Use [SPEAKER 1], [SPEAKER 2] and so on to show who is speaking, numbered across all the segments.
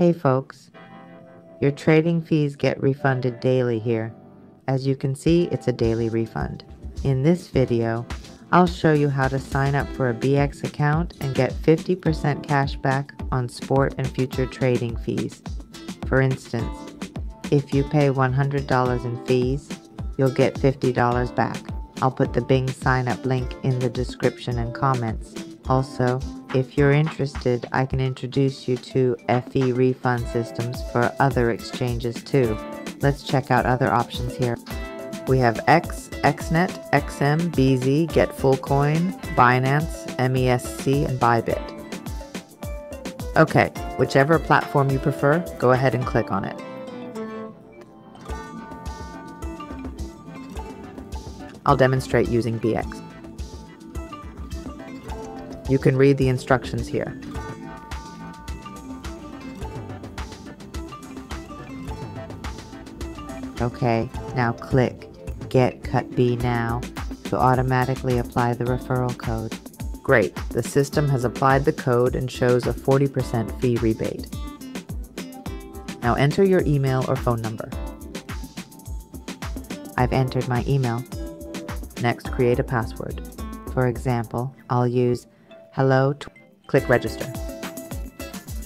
[SPEAKER 1] Hey folks, your trading fees get refunded daily here. As you can see, it's a daily refund. In this video, I'll show you how to sign up for a BX account and get 50% cash back on sport and future trading fees. For instance, if you pay $100 in fees, you'll get $50 back. I'll put the Bing sign up link in the description and comments. Also, if you're interested, I can introduce you to FE refund systems for other exchanges too. Let's check out other options here. We have X, XNet, XM, BZ, GetFullCoin, Binance, MESC, and Bybit. Okay, whichever platform you prefer, go ahead and click on it. I'll demonstrate using BX. You can read the instructions here. Okay, now click Get Cut B Now to automatically apply the referral code. Great, the system has applied the code and shows a 40% fee rebate. Now enter your email or phone number. I've entered my email. Next, create a password. For example, I'll use hello. Click register.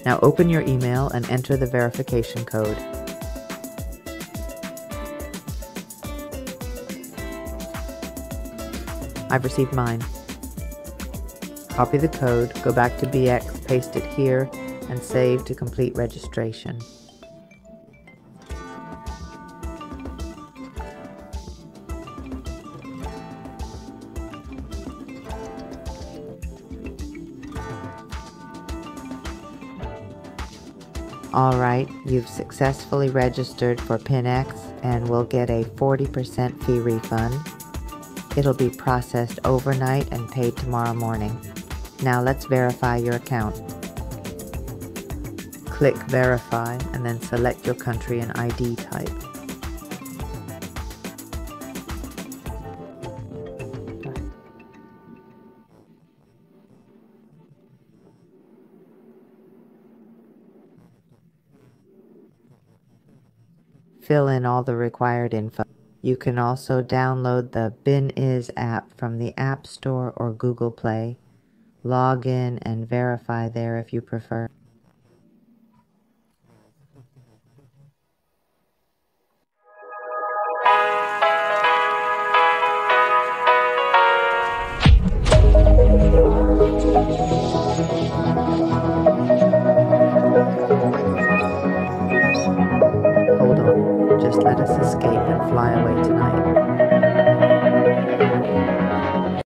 [SPEAKER 1] Now open your email and enter the verification code. I've received mine. Copy the code, go back to BX, paste it here, and save to complete registration. Alright, you've successfully registered for BingX and will get a 40% fee refund. It'll be processed overnight and paid tomorrow morning. Now let's verify your account. Click Verify and then select your country and ID type. Fill in all the required info. You can also download the BingX app from the App Store or Google Play. Log in and verify there if you prefer. Hold on, just let us escape and fly away tonight.